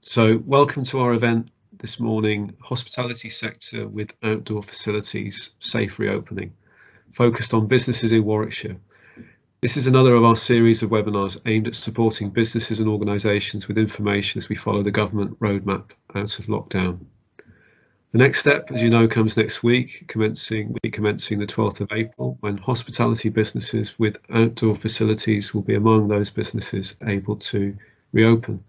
So welcome to our event this morning, Hospitality Sector with Outdoor Facilities Safe Reopening, focused on businesses in Warwickshire. This is another of our series of webinars aimed at supporting businesses and organisations with information as we follow the government roadmap out of lockdown. The next step, as you know, comes next week, commencing the 12th of April, when hospitality businesses with outdoor facilities will be among those businesses able to reopen.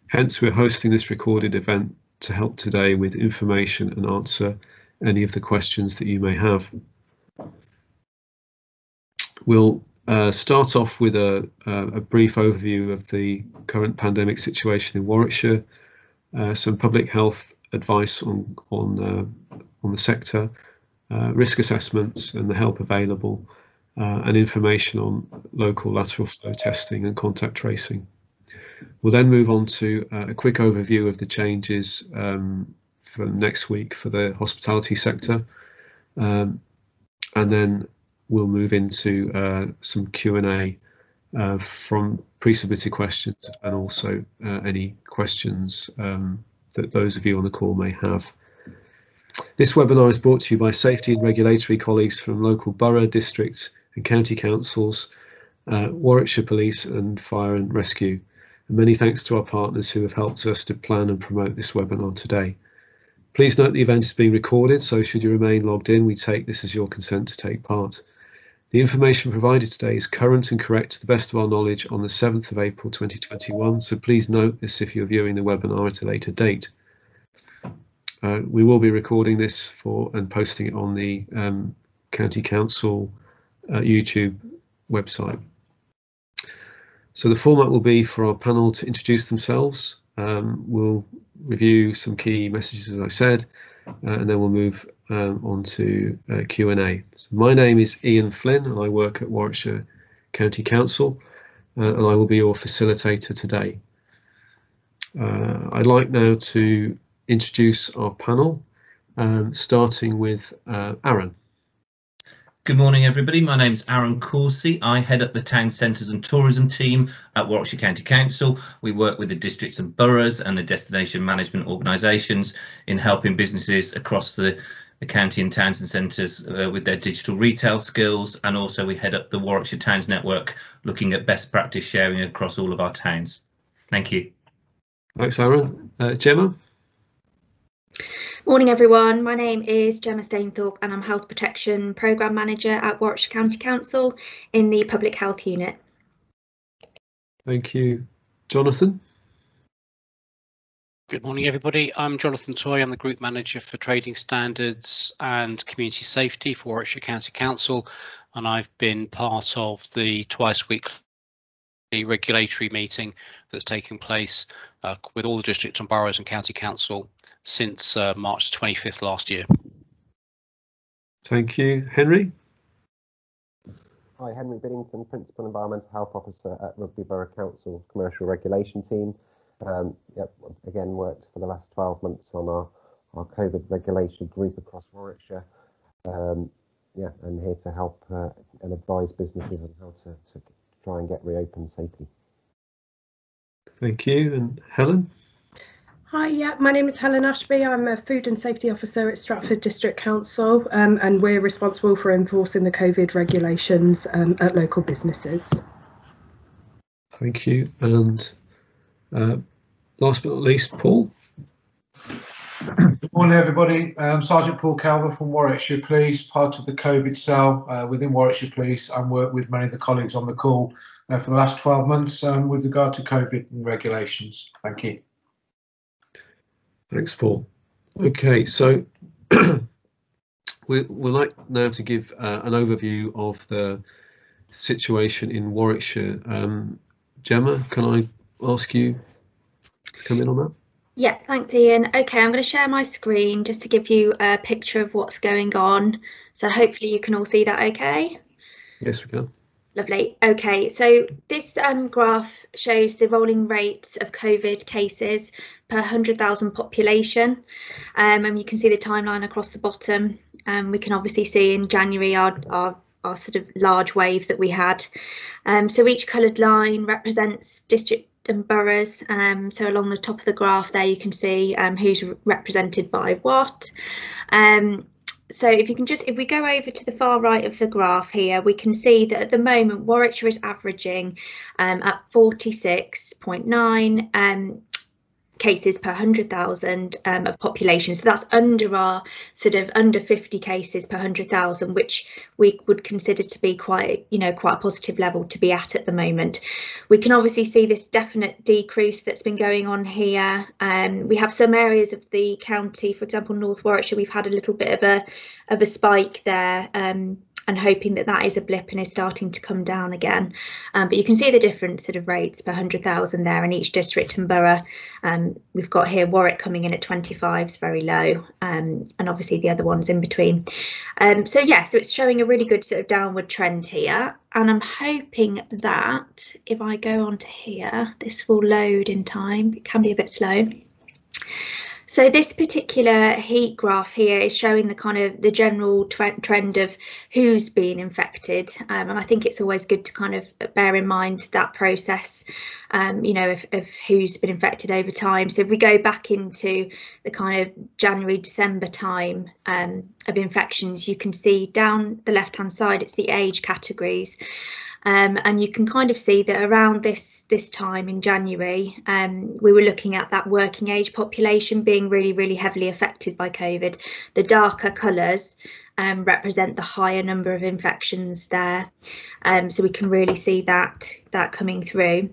Hence, we're hosting this recorded event to help today with information and answer any of the questions that you may have. We'll start off with a brief overview of the current pandemic situation in Warwickshire, some public health advice on the sector, risk assessments and the help available, and information on local lateral flow testing and contact tracing. We'll then move on to a quick overview of the changes for next week for the hospitality sector, and then we'll move into some Q&A from pre-submitted questions and also any questions that those of you on the call may have. This webinar is brought to you by safety and regulatory colleagues from local borough, district and county councils, Warwickshire Police and Fire and Rescue. And many thanks to our partners who have helped us to plan and promote this webinar today. Please note the event is being recorded, so should you remain logged in, we take this as your consent to take part. The information provided today is current and correct to the best of our knowledge on the 7th of April 2021, so please note this if you're viewing the webinar at a later date. We will be recording this and posting it on the County Council YouTube website. So the format will be for our panel to introduce themselves. We'll review some key messages, as I said, and then we'll move on to Q&A. So my name is Ian Flynn and I work at Warwickshire County Council, and I will be your facilitator today. I'd like now to introduce our panel, starting with Aaron. Good morning, everybody. My name is Aaron Coursey. I head up the Town Centres and Tourism team at Warwickshire County Council. We work with the districts and boroughs and the destination management organisations in helping businesses across the county and towns and centres with their digital retail skills, and also we head up the Warwickshire Towns Network, looking at best practice sharing across all of our towns. Thank you. Thanks, Aaron. Gemma? Morning everyone, my name is Gemma Stainthorpe and I'm Health Protection Programme Manager at Warwickshire County Council in the Public Health Unit. Thank you. Jonathan? Good morning everybody, I'm Jonathan Toy, I'm the Group Manager for Trading Standards and Community Safety for Warwickshire County Council, and I've been part of the twice weekly regulatory meeting that's taking place with all the districts and boroughs and county council since March 25th last year. Thank you. Henry? Hi, Henry Biddington, Principal Environmental Health Officer at Rugby Borough Council Commercial Regulation Team. Again, worked for the last 12 months on our COVID regulation group across Warwickshire. And here to help and advise businesses on how to try and get reopened safely. Thank you. And Helen? Hi, my name is Helen Ashby. I'm a Food and Safety Officer at Stratford District Council, and we're responsible for enforcing the COVID regulations at local businesses. Thank you. And last but not least, Paul? Good morning, everybody. Sergeant Paul Calver from Warwickshire Police, part of the COVID cell within Warwickshire Police, and worked with many of the colleagues on the call for the last 12 months with regard to COVID and regulations. Thank you. Thanks, Paul. Okay, so we'd like now to give an overview of the situation in Warwickshire. Gemma, can I ask you to come in on that? Yeah, thanks Ian. Okay, I'm going to share my screen just to give you a picture of what's going on. So hopefully you can all see that okay? Yes, we can. Lovely. Okay, so this graph shows the rolling rates of COVID cases per 100,000 population, and you can see the timeline across the bottom. We can obviously see in January our sort of large wave that we had. So each coloured line represents district and boroughs. So along the top of the graph there, you can see who's represented by what. So if we go over to the far right of the graph here, we can see that at the moment Warwickshire is averaging at 46.9 cases per 100,000 of population. So that's under our sort of under 50 cases per 100,000, which we would consider to be quite a positive level to be at the moment. We can obviously see this definite decrease that's been going on here. We have some areas of the county, for example, North Warwickshire, we've had a little bit of a spike there. And hoping that that is a blip and is starting to come down again. But you can see the different sort of rates per 100,000 there in each district and borough. We've got here Warwick coming in at 25, is very low, and obviously the other ones in between. So it's showing a really good sort of downward trend here. And I'm hoping that if I go on to here, this will load in time. It can be a bit slow. So this particular heat graph here is showing the general trend of who's been infected, and I think it's always good to kind of bear in mind that process, of who's been infected over time. So if we go back into the kind of January, December time of infections, you can see down the left hand side it's the age categories. And you can kind of see that around this time in January, we were looking at that working age population being really, really heavily affected by COVID. The darker colours represent the higher number of infections there. So we can really see that coming through.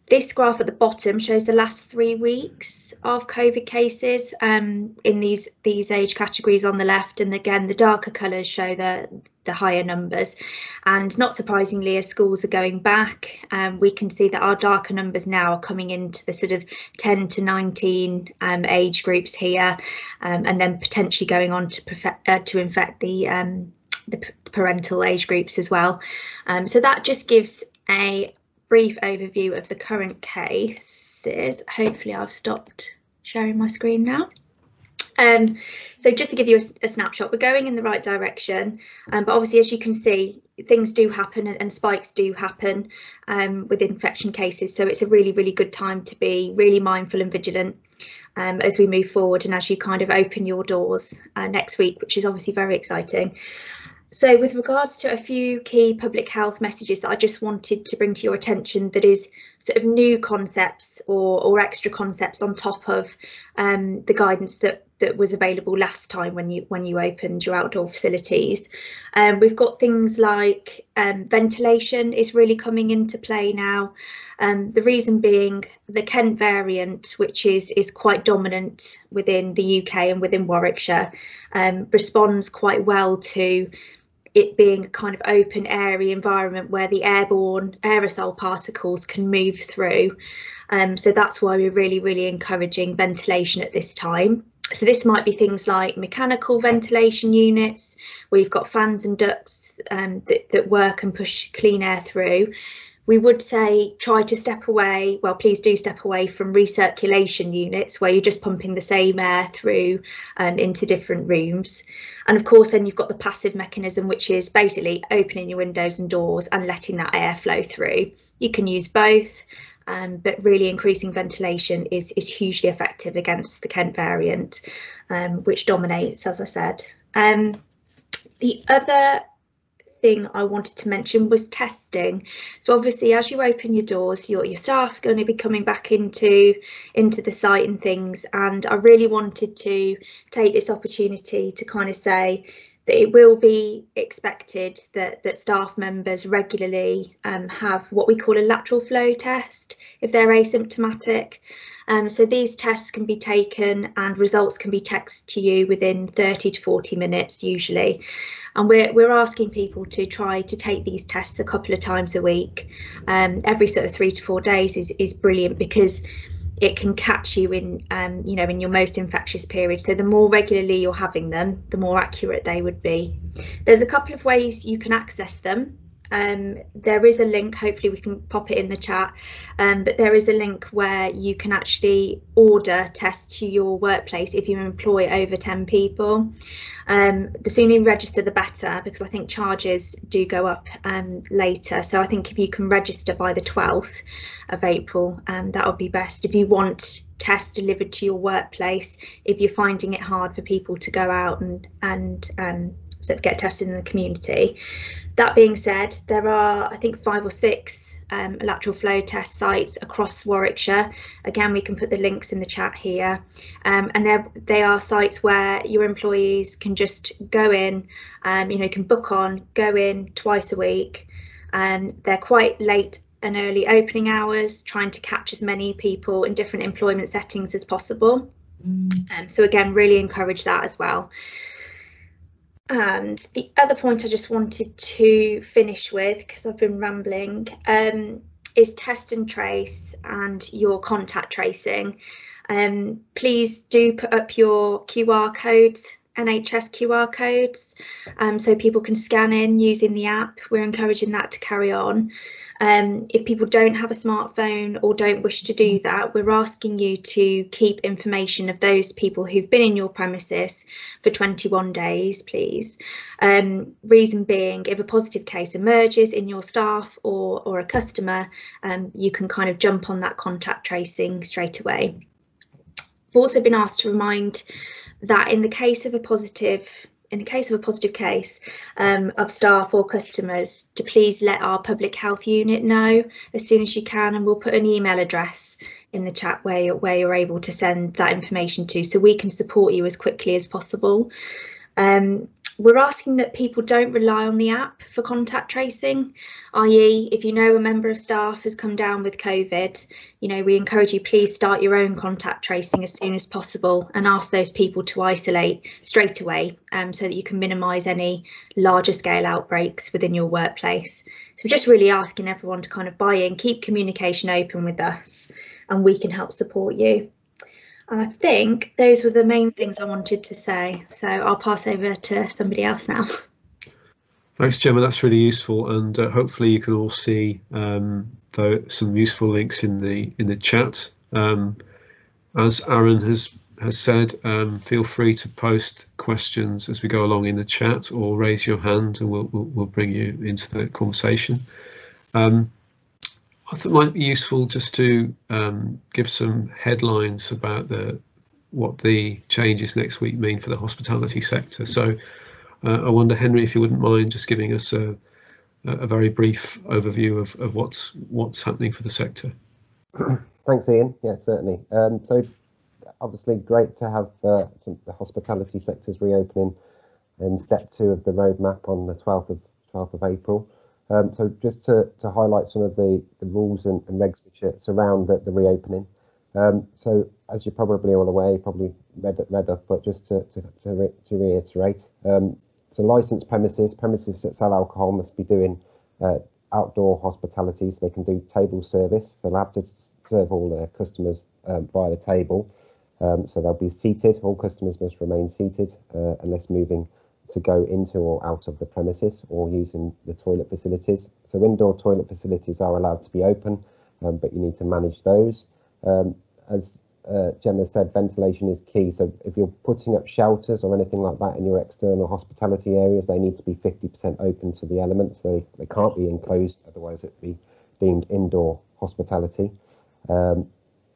This graph at the bottom shows the last 3 weeks of COVID cases in these age categories on the left, and again the darker colours show the higher numbers. And not surprisingly, as schools are going back, we can see that our darker numbers now are coming into the sort of 10 to 19 age groups here, and then potentially going on to infect the parental age groups as well. So that just gives a brief overview of the current cases. Hopefully I've stopped sharing my screen now. So just to give you a snapshot, we're going in the right direction, but obviously, as you can see, things do happen and spikes do happen with infection cases. So it's a really, really good time to be really mindful and vigilant as we move forward and as you kind of open your doors next week, which is obviously very exciting. So with regards to a few key public health messages that I just wanted to bring to your attention, that is sort of new concepts or extra concepts on top of the guidance that was available last time when you opened your outdoor facilities. We've got things like ventilation is really coming into play now. The reason being the Kent variant, which is quite dominant within the UK and within Warwickshire, responds quite well to it being a kind of open airy environment where the airborne aerosol particles can move through. So that's why we're really, really encouraging ventilation at this time. So this might be things like mechanical ventilation units, where you've got fans and ducts that work and push clean air through. We would say try to step away, well, please do step away from recirculation units where you're just pumping the same air through into different rooms. And of course, then you've got the passive mechanism, which is basically opening your windows and doors and letting that air flow through. You can use both, but really increasing ventilation is hugely effective against the Kent variant, which dominates, as I said. The other thing I wanted to mention was testing. So obviously, as you open your doors, your staff's going to be coming back into the site and things, and I really wanted to take this opportunity to kind of say that it will be expected that staff members regularly have what we call a lateral flow test if they're asymptomatic. So these tests can be taken and results can be texted to you within 30 to 40 minutes usually. And we're asking people to try to take these tests a couple of times a week. Every sort of 3 to 4 days is brilliant because it can catch you in in your most infectious period. So the more regularly you're having them, the more accurate they would be. There's a couple of ways you can access them. There is a link, hopefully we can pop it in the chat, but there is a link where you can actually order tests to your workplace if you employ over 10 people. The sooner you register the better, because I think charges do go up later. So I think if you can register by the 12th of April, that would be best. If you want tests delivered to your workplace, if you're finding it hard for people to go out and sort of get tested in the community. That being said, there are, I think, 5 or 6 lateral flow test sites across Warwickshire. Again, we can put the links in the chat here, and they are sites where your employees can just go in, can book on, go in twice a week, and they're quite late and early opening hours, trying to catch as many people in different employment settings as possible. So again, really encourage that as well. And the other point I just wanted to finish with, because I've been rambling, is test and trace and your contact tracing. Please do put up your QR codes, NHS QR codes, so people can scan in using the app. We're encouraging that to carry on. If people don't have a smartphone or don't wish to do that, we're asking you to keep information of those people who've been in your premises for 21 days, please. Reason being, if a positive case emerges in your staff or a customer, you can kind of jump on that contact tracing straight away. We've also been asked to remind that in the case of a positive case of staff or customers, to please let our public health unit know as soon as you can, and we'll put an email address in the chat where you're able to send that information to, so we can support you as quickly as possible. We're asking that people don't rely on the app for contact tracing, i.e. if you know a member of staff has come down with COVID, we encourage you, please start your own contact tracing as soon as possible and ask those people to isolate straight away, so that you can minimise any larger scale outbreaks within your workplace. So we're just really asking everyone to kind of buy in, keep communication open with us, and we can help support you. And I think those were the main things I wanted to say. So I'll pass over to somebody else now. Thanks, Gemma. That's really useful, and hopefully you can all see some useful links in the chat. As Aaron has said, feel free to post questions as we go along in the chat, or raise your hand, and we'll bring you into the conversation. I thought it might be useful just to give some headlines about what the changes next week mean for the hospitality sector. So I wonder, Henry, if you wouldn't mind just giving us a very brief overview of what's happening for the sector. Thanks, Ian. Yeah, certainly. So obviously great to have the hospitality sectors reopening in step 2 of the roadmap on the 12th of April. So just to highlight some of the rules and regs which surround the reopening. So as you're probably all aware, you probably read up, but just to reiterate, so licensed premises that sell alcohol must be doing outdoor hospitality, so they can do table service. So they'll have to serve all their customers via the table. So they'll be seated. All customers must remain seated unless moving to go into or out of the premises or using the toilet facilities. So indoor toilet facilities are allowed to be open, but you need to manage those. As Gemma said, ventilation is key. So if you're putting up shelters or anything like that in your external hospitality areas, they need to be 50% open to the elements. So they can't be enclosed, otherwise it'd be deemed indoor hospitality.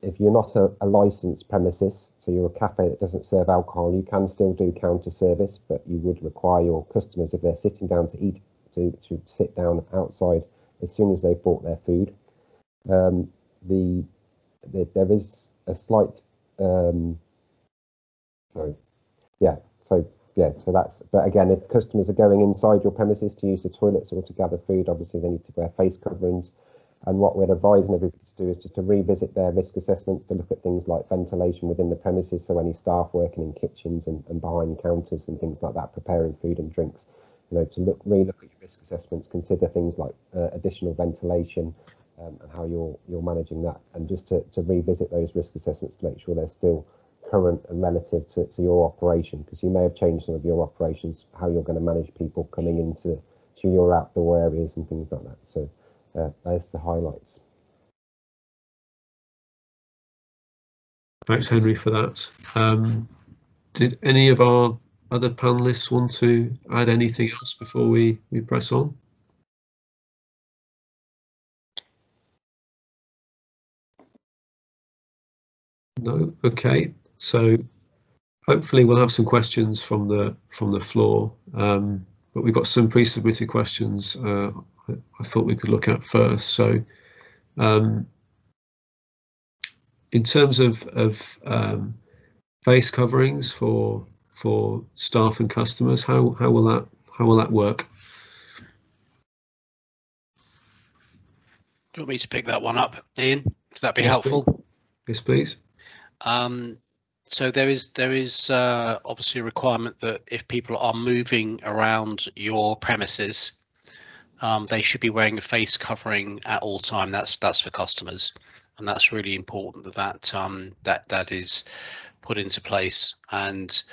If you're not a licensed premises, so you're a cafe that doesn't serve alcohol, you can still do counter service, but you would require your customers, if they're sitting down to eat, to sit down outside as soon as they've bought their food. There is a slight, so that's, but again, if customers are going inside your premises to use the toilets or to gather food, obviously they need to wear face coverings. And what we're advising everybody to do is just to revisit their risk assessments, to look at things like ventilation within the premises, so any staff working in kitchens and behind counters and things like that, preparing food and drinks, to re-look at your risk assessments, consider things like additional ventilation and how you're managing that, and just to revisit those risk assessments to make sure they're still current and relative to your operation, because you may have changed some of your operations, how you're going to manage people coming into to your outdoor areas and things like that. So there's the highlights. Thanks, Henry, for that. Did any of our other panelists want to add anything else before we press on? No? Okay. So hopefully we'll have some questions from the floor, but we've got some pre-submitted questions I thought we could look at first. So in terms of face coverings for staff and customers, how will that work? Do you want me to pick that one up, Ian? Would that be Yes, helpful? please. Yes, please. So there is obviously a requirement that if people are moving around your premises, they should be wearing a face covering at all time. That's for customers, and that's really important that is put into place. And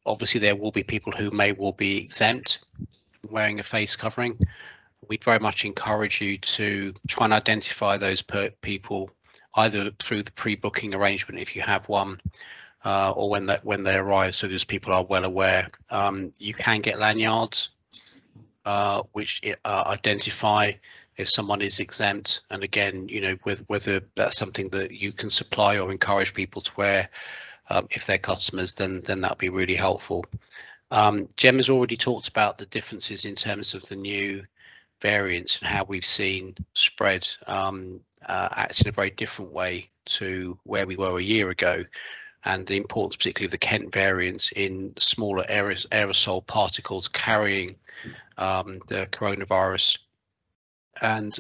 obviously there will be people who may well be exempt from wearing a face covering. We'd very much encourage you to try and identify those people either through the pre-booking arrangement if you have one, or when they arrive, so those people are well aware. You can get lanyards which identify if someone is exempt, and again, you know, whether that's something that you can supply or encourage people to wear if they're customers, then that'll be really helpful. Gemma's already talked about the differences in terms of the new variants and how we've seen spread act in a very different way to where we were a year ago, and the importance particularly of the Kent variant in smaller aerosol particles carrying the coronavirus and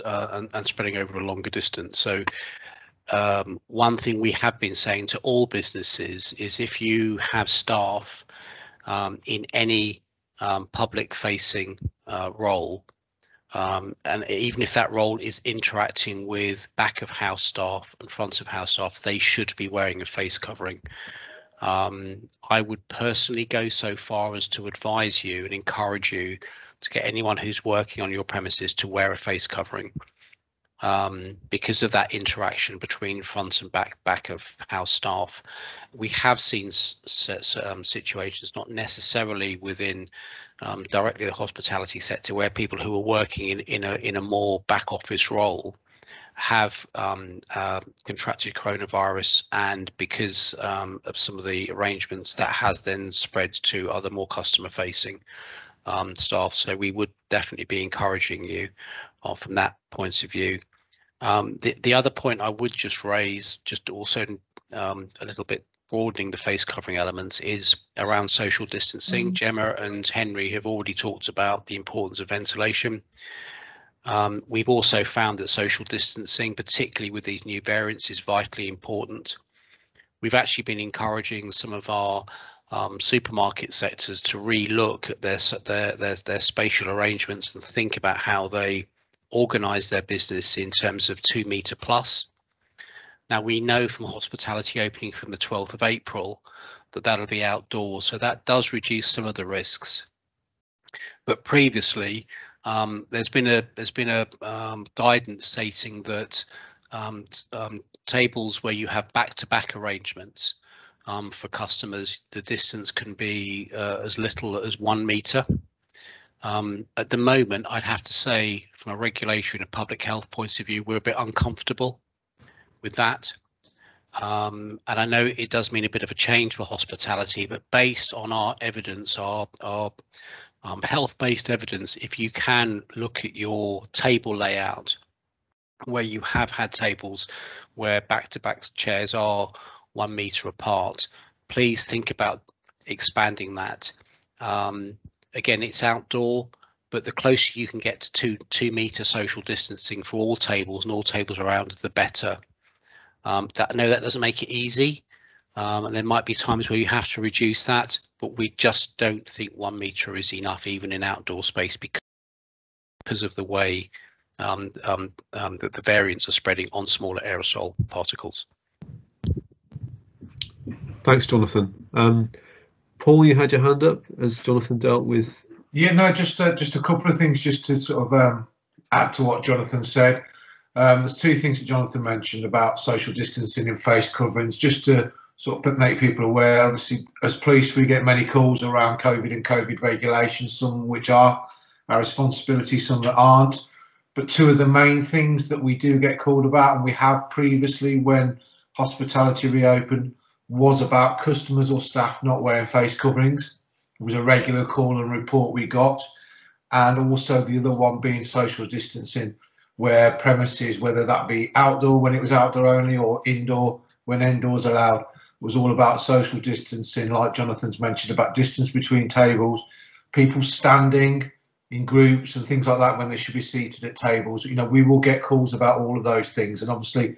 spreading over a longer distance. So one thing we have been saying to all businesses is if you have staff in any public facing role, and even if that role is interacting with back of house staff and front of house staff, they should be wearing a face covering. I would personally go so far as to advise you and encourage you to get anyone who's working on your premises to wear a face covering, because of that interaction between front and back of house staff. We have seen situations, not necessarily within directly the hospitality sector, where people who are working in a more back office role have contracted coronavirus, and because of some of the arrangements, that has then spread to other more customer facing staff. So we would definitely be encouraging you from that point of view. The other point I would just raise, just also a little bit broadening the face covering elements, is around social distancing. Gemma and Henry have already talked about the importance of ventilation. We've also found that social distancing, particularly with these new variants, is vitally important. We've actually been encouraging some of our supermarket sectors to re-look at their spatial arrangements and think about how they organise their business in terms of 2 metre plus. Now, we know from hospitality opening from the 12th of April that that'll be outdoors, so that does reduce some of the risks. But previously, there's been a guidance stating that tables where you have back-to-back arrangements for customers, the distance can be as little as 1 metre. At the moment, I'd have to say, from a regulatory and a public health point of view, we're a bit uncomfortable with that. And I know it does mean a bit of a change for hospitality, but based on our evidence, our health-based evidence, if you can look at your table layout, where you have had tables where back-to-back chairs are 1 metre apart, please think about expanding that. Again, it's outdoor, but the closer you can get to 2 metre social distancing for all tables and all tables around, the better. I know that doesn't make it easy, and there might be times where you have to reduce that, but we just don't think 1 metre is enough, even in outdoor space, because of the way that the variants are spreading on smaller aerosol particles. Thanks, Jonathan. Paul, you had your hand up as Jonathan dealt with Yeah, no, just a couple of things just to sort of add to what Jonathan said. There's two things that Jonathan mentioned about social distancing and face coverings, just to sort of make people aware. Obviously, as police, we get many calls around COVID and COVID regulations, some which are our responsibility, some that aren't. But two of the main things that we do get called about, and we have previously when hospitality reopened, was about customers or staff not wearing face coverings. It was a regular call and report we got. And also the other one being social distancing, where premises, whether that be outdoor when it was outdoor only or indoor when indoors allowed, was all about social distancing, like Jonathan's mentioned, about distance between tables, people standing in groups and things like that when they should be seated at tables. You know, we will get calls about all of those things. And obviously,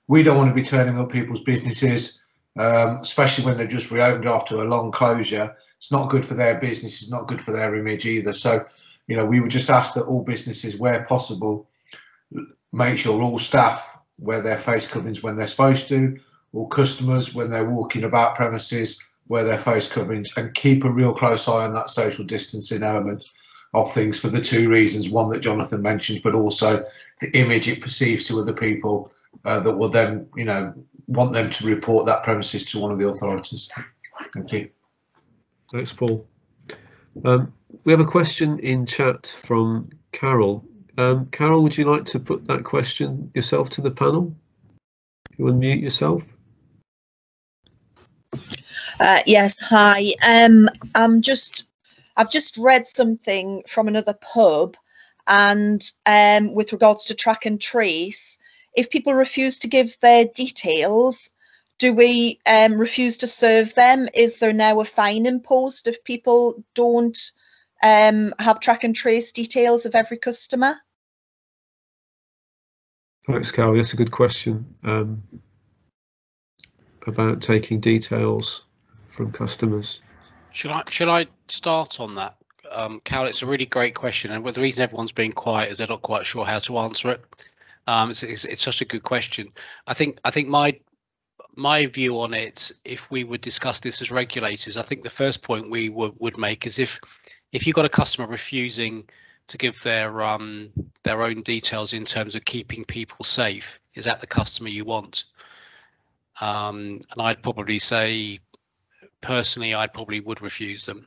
we don't want to be turning up people's businesses, especially when they've just reopened after a long closure. It's not good for their business. It's not good for their image either. So, you know, we would just ask that all businesses, where possible, make sure all staff wear their face coverings when they're supposed to, all customers when they're walking about premises wear their face coverings, and keep a real close eye on that social distancing element of things for the two reasons, one that Jonathan mentioned, but also the image it perceives to other people that will then, you know, want them to report that premises to one of the authorities. Thank you. Thanks, Paul. We have a question in chat from Carol. Carol, would you like to put that question yourself to the panel? You unmute yourself. Yes, hi. I've just read something from another pub, and with regards to track and trace, if people refuse to give their details, do we refuse to serve them? Is there now a fine imposed if people don't have track and trace details of every customer? Thanks, Carol. That's a good question about taking details from customers. Should I start on that? Carol, it's a really great question, and the reason everyone's being quiet is they're not quite sure how to answer it. It's such a good question. I think my view on it, if we would discuss this as regulators, I think the first point we would make is if you've got a customer refusing to give their own details in terms of keeping people safe, is that the customer you want? And I'd probably say, personally, I probably would refuse them,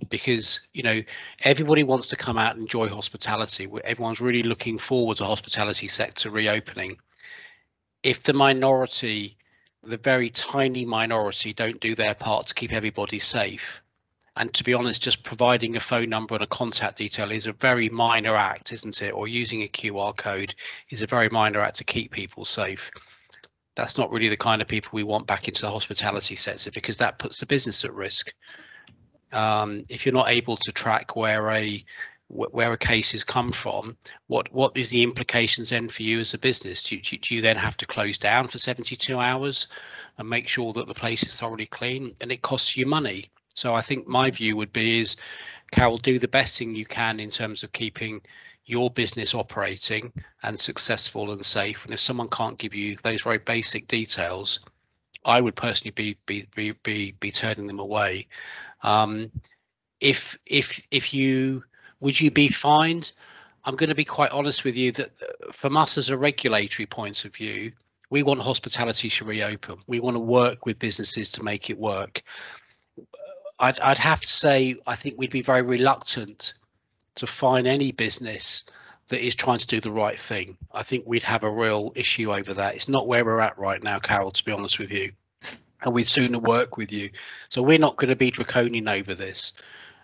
because, you know, everybody wants to come out and enjoy hospitality. Everyone's really looking forward to hospitality sector reopening. If the minority, the very tiny minority, don't do their part to keep everybody safe, and to be honest, just providing a phone number and a contact detail is a very minor act, isn't it? Or using a QR code is a very minor act to keep people safe. That's not really the kind of people we want back into the hospitality sector, because that puts the business at risk. If you're not able to track where a case has come from, what is the implications then for you as a business? Do you then have to close down for 72 hours and make sure that the place is thoroughly clean? And it costs you money. So I think my view would be is, Carol, do the best thing you can in terms of keeping your business operating and successful and safe. And if someone can't give you those very basic details, I would personally be turning them away. Would you be fined? I'm going to be quite honest with you that from us as a regulatory point of view, we want hospitality to reopen. We want to work with businesses to make it work. I'd have to say, I think we'd be very reluctant to fine any business that is trying to do the right thing. I think we'd have a real issue over that. It's not where we're at right now, Carol, to be honest with you, and we'd sooner work with you. So we're not going to be draconian over this.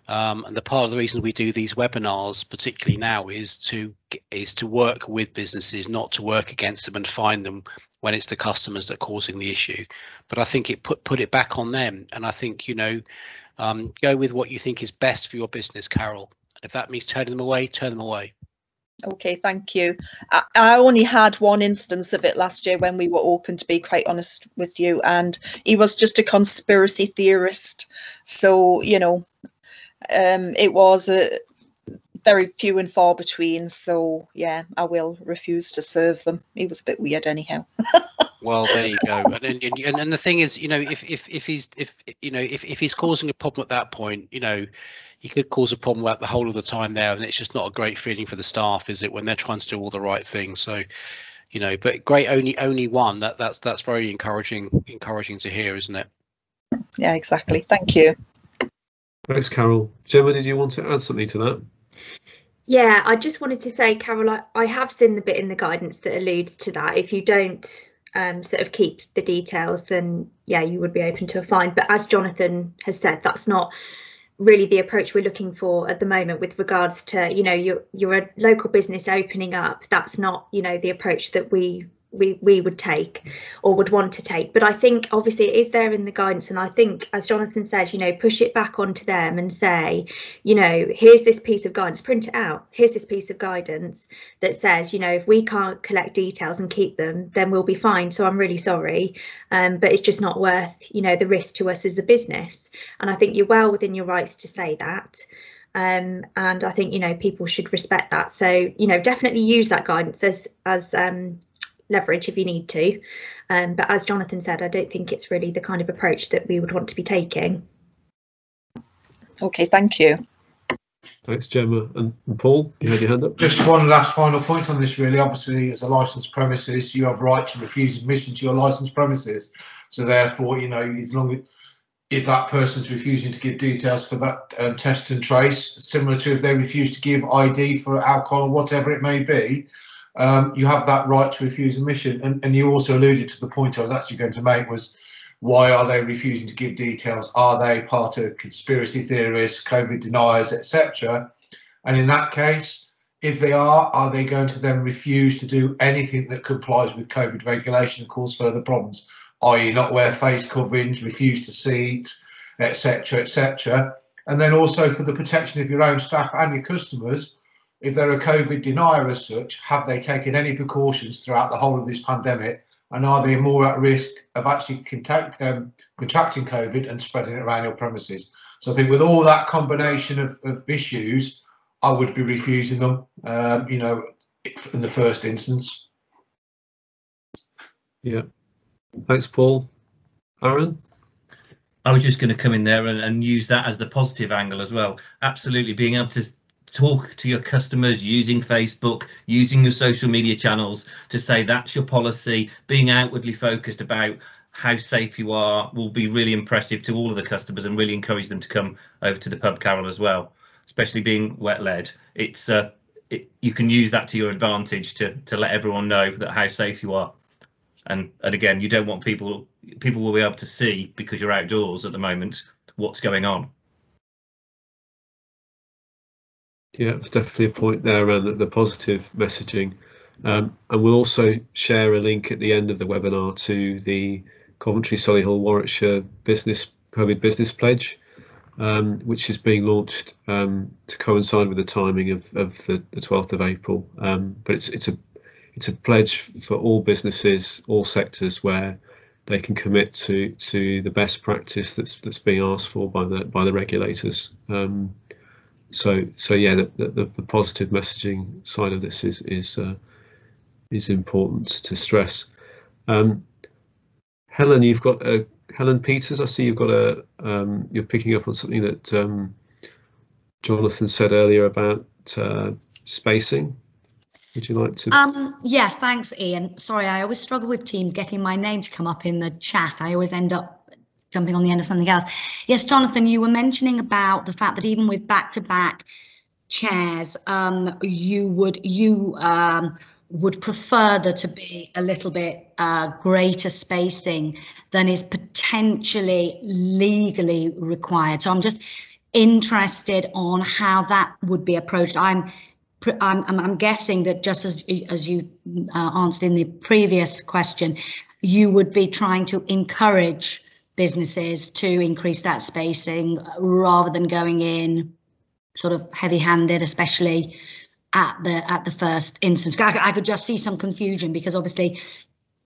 And the part of the reason we do these webinars, particularly now, is to work with businesses, not to work against them and fine them when it's the customers that are causing the issue. But I think it put it back on them. And I think, you know, go with what you think is best for your business, Carol. And if that means turning them away, turn them away. Okay, thank you. I only had one instance of it last year when we were open, to be quite honest with you, and he was just a conspiracy theorist. So, you know, it was a very few and far between. So, yeah, I will refuse to serve them. He was a bit weird anyhow. Well, there you go. And the thing is, if he's causing a problem at that point, he could cause a problem about the whole of the time there, and it's just not a great feeling for the staff, is it, when they're trying to do all the right things? So, but great, only one. That's very encouraging to hear, isn't it? Yeah, exactly. Thank you. Thanks, Carol. Gemma, did you want to add something to that? Yeah, I just wanted to say, Carol, I have seen the bit in the guidance that alludes to that. If you don't sort of keep the details, then yeah, you would be open to a fine. But as Jonathan has said, that's not really the approach we're looking for at the moment with regards to, you're a local business opening up. That's not, the approach that we would take or would want to take. But I think obviously it is there in the guidance, and I think, as Jonathan said, push it back onto them and say, here's this piece of guidance, print it out, here's this piece of guidance that says, if we can't collect details and keep them, then we'll be fine. So I'm really sorry, but it's just not worth the risk to us as a business. And I think you're well within your rights to say that. And I think people should respect that. So definitely use that guidance as leverage if you need to, but as Jonathan said, I don't think it's really the kind of approach that we would want to be taking. Okay, thank you. Thanks, Gemma. And Paul, you had your hand up. Just one last final point on this, really. Obviously, as a licensed premises, you have right to refuse admission to your licensed premises. So therefore, as long as if that person's refusing to give details for that test and trace, similar to if they refuse to give ID for alcohol or whatever it may be, you have that right to refuse admission. And you also alluded to the point I was actually going to make, was why are they refusing to give details? Are they part of conspiracy theorists, COVID deniers, etc.? And in that case, if they are they going to then refuse to do anything that complies with COVID regulation and cause further problems? i.e. not wear face coverings, refuse to seat, etc., etc. And then also for the protection of your own staff and your customers, if they're a COVID denier as such, have they taken any precautions throughout the whole of this pandemic? And are they more at risk of actually contracting COVID and spreading it around your premises? So I think with all that combination of issues, I would be refusing them, in the first instance. Yeah. Thanks, Paul. Aaron? I was just going to come in there and use that as the positive angle as well. Absolutely, being able to talk to your customers using Facebook, using your social media channels to say that's your policy, being outwardly focused about how safe you are will be really impressive to all of the customers and really encourage them to come over to the pub, Carol, as well, especially being wet-led. It's you can use that to your advantage to let everyone know that how safe you are. And again, you don't want people will be able to see, because you're outdoors at the moment, what's going on. Yeah, it's definitely a point there around the positive messaging. And we'll also share a link at the end of the webinar to the Coventry, Solihull, Warwickshire COVID Business Pledge, which is being launched to coincide with the timing of the 12th of April. But it's a pledge for all businesses, all sectors, where they can commit to the best practice that's being asked for by the regulators. So yeah, the positive messaging side of this is important to stress. Helen, you've got Helen Peters. I see you've got you're picking up on something that Jonathan said earlier about spacing. Would you like to? Yes, thanks, Ian. Sorry, I always struggle with Teams getting my name to come up in the chat. I always end up jumping on the end of something else. Yes, Jonathan, you were mentioning about the fact that even with back-to-back chairs, you would prefer there to be a little bit greater spacing than is potentially legally required. So I'm just interested on how that would be approached. I'm guessing that, just as you answered in the previous question, you would be trying to encourage businesses to increase that spacing rather than going in sort of heavy-handed, especially at the first instance. I could just see some confusion, because obviously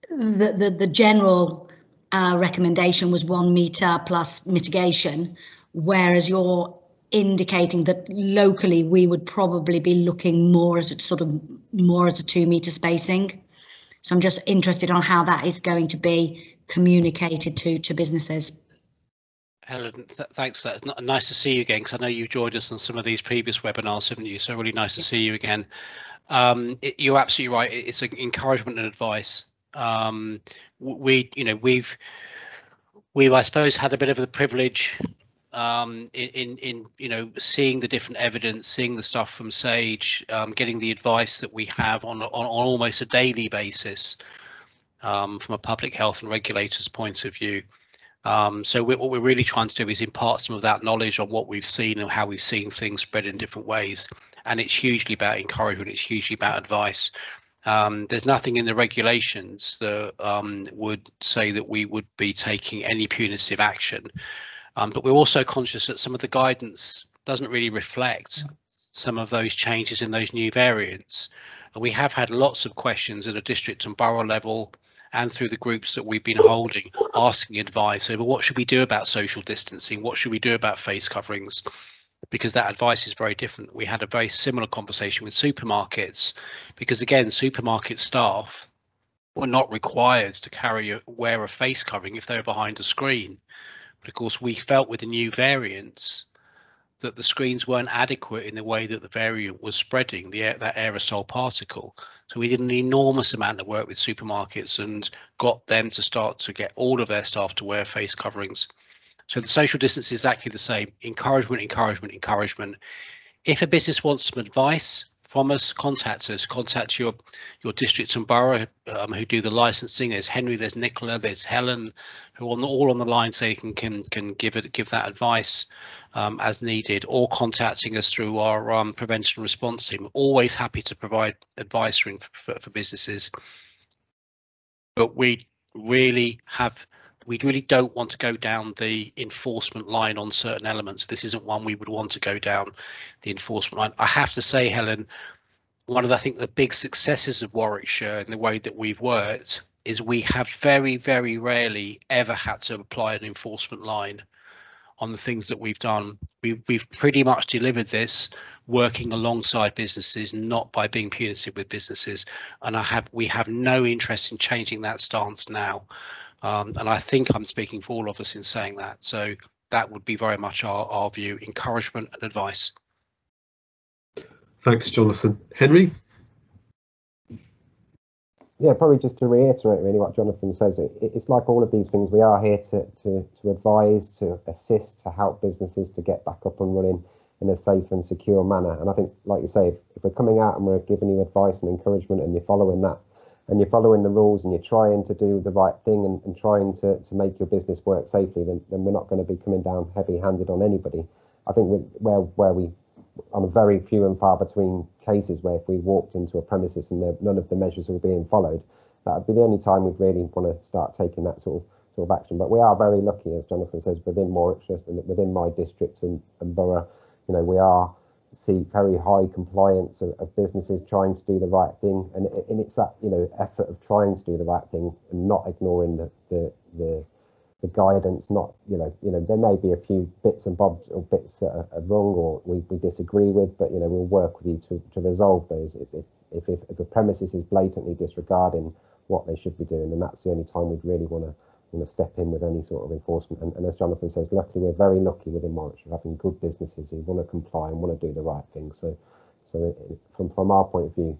the general recommendation was 1 metre plus mitigation, whereas you're indicating that locally we would probably be looking more as a 2 metre spacing. So I'm just interested on how that is going to be communicated to businesses. Helen, thanks for that. It's nice to see you again, because I know you joined us on some of these previous webinars, haven't you? So really nice to see you again. You're absolutely right. It's an encouragement and advice. We've I suppose had a bit of the privilege in seeing the different evidence, seeing the stuff from Sage, getting the advice that we have on almost a daily basis from a public health and regulators point of view. So what we're really trying to do is impart some of that knowledge on what we've seen and how we've seen things spread in different ways. And it's hugely about encouragement. It's hugely about advice. There's nothing in the regulations that would say that we would be taking any punitive action. But we're also conscious that some of the guidance doesn't really reflect some of those changes in those new variants. And we have had lots of questions at a district and borough level and through the groups that we've been holding, asking advice over what should we do about social distancing? What should we do about face coverings? Because that advice is very different. We had a very similar conversation with supermarkets, because again, supermarket staff were not required to wear a face covering if they were behind a screen. But of course, we felt with the new variants that the screens weren't adequate in the way that the variant was spreading, that aerosol particle. So we did an enormous amount of work with supermarkets and got them to start to get all of their staff to wear face coverings. So the social distance is exactly the same. Encouragement, encouragement, encouragement. If a business wants some advice from us, contact us. Contact your district and borough who do the licensing. There's Henry, there's Nicola, there's Helen, who are all on the line, so you can give that advice as needed, or contacting us through our prevention and response team. Always happy to provide advice for businesses, but we really don't want to go down the enforcement line on certain elements. This isn't one we would want to go down the enforcement line. I have to say, Helen, one of the big successes of Warwickshire in the way that we've worked is we have very, very rarely ever had to apply an enforcement line on the things that we've done. We've pretty much delivered this working alongside businesses, not by being punitive with businesses. And we have no interest in changing that stance now. And I think I'm speaking for all of us in saying that. So that would be very much our view: encouragement and advice. Thanks, Jonathan. Henry? Yeah, probably just to reiterate really what Jonathan says, it's like all of these things, we are here to advise, to assist, to help businesses to get back up and running in a safe and secure manner. And I think, like you say, if we're coming out and we're giving you advice and encouragement and you're following that, and you're following the rules and you're trying to do the right thing and trying to make your business work safely, then we're not going to be coming down heavy-handed on anybody. I think where we, on a very few and far between cases where if we walked into a premises and none of the measures were being followed, that would be the only time we'd really want to start taking that sort of action. But we are very lucky, as Jonathan says, within Warwickshire and within my district and borough, we see very high compliance of businesses trying to do the right thing, and it's that effort of trying to do the right thing and not ignoring the guidance. Not there may be a few bits and bobs or bits that are wrong or we disagree with, but we'll work with you to resolve those. If the premises is blatantly disregarding what they should be doing, then that's the only time we'd really want to step in with any sort of enforcement. And as Jonathan says, luckily we're very lucky within Warwickshire having good businesses who want to comply and want to do the right thing. So from our point of view,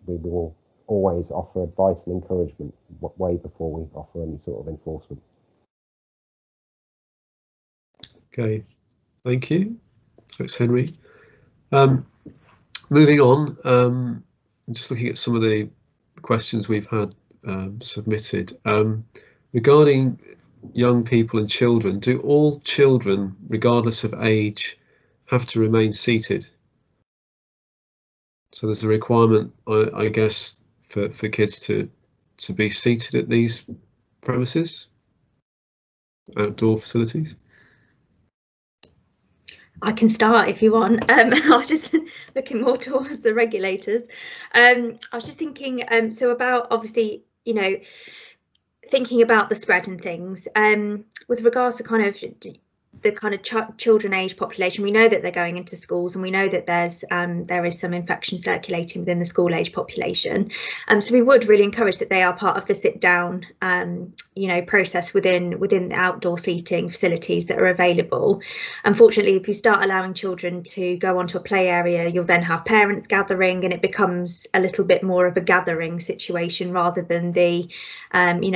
we will always offer advice and encouragement way before we offer any sort of enforcement. Okay, thank you. Thanks, Henry. Moving on, I'm just looking at some of the questions we've had submitted. Regarding young people and children, do all children, regardless of age, have to remain seated? So there's a requirement, I guess, for kids to be seated at these premises, outdoor facilities. I can start if you want. I was just looking more towards the regulators. I was just thinking, so about obviously, thinking about the spread and things, with regards to kind of the kind of children age population, we know that they're going into schools, and we know that there is some infection circulating within the school age population. So we would really encourage that they are part of the sit down process within the outdoor seating facilities that are available. Unfortunately, if you start allowing children to go onto a play area, you'll then have parents gathering, and it becomes a little bit more of a gathering situation rather than the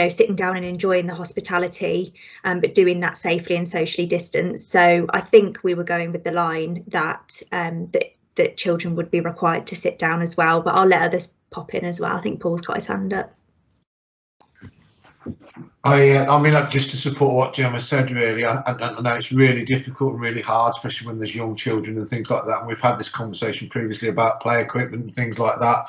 sitting down and enjoying the hospitality, but doing that safely and socially distanced. So I think we were going with the line that that children would be required to sit down as well, but I'll let others pop in as well. I think Paul's got his hand up. I mean, just to support what Gemma said, really, I know it's really difficult and really hard, especially when there's young children and things like that. And we've had this conversation previously about play equipment and things like that.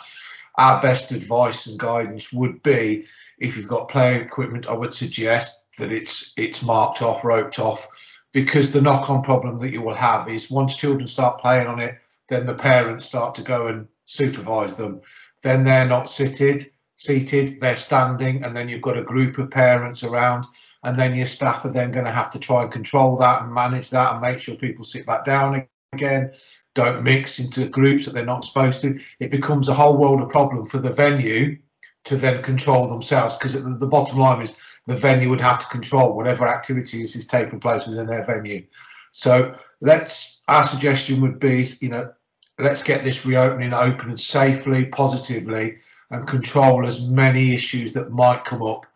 Our best advice and guidance would be, if you've got play equipment, I would suggest that it's marked off, roped off, because the knock-on problem that you will have is once children start playing on it, then the parents start to go and supervise them. Then they're not seated, they're standing, and then you've got a group of parents around, and then your staff are then going to have to try and control that and manage that and make sure people sit back down again, don't mix into groups that they're not supposed to. It becomes a whole world of problem for the venue to then control themselves, because the bottom line is the venue would have to control whatever activities is taking place within their venue. So our suggestion would be, let's get this reopening open safely, positively, and control as many issues that might come up.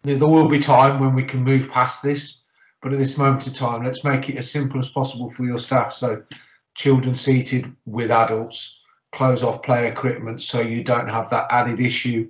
There will be time when we can move past this, but at this moment in time, let's make it as simple as possible for your staff. So children seated with adults, close off play equipment, so you don't have that added issue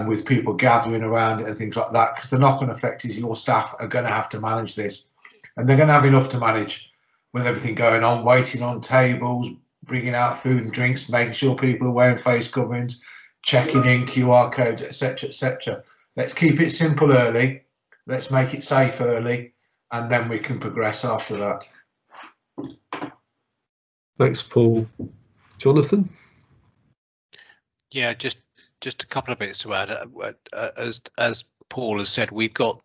with people gathering around it and things like that, because the knock-on effect is your staff are going to have to manage this, and they're going to have enough to manage with everything going on, waiting on tables, bringing out food and drinks, making sure people are wearing face coverings, checking in QR codes, etc., etc. Let's keep it simple early, let's make it safe early, and then we can progress after that. Thanks, Paul. Jonathan? Yeah, just a couple of bits to add. As Paul has said, we've got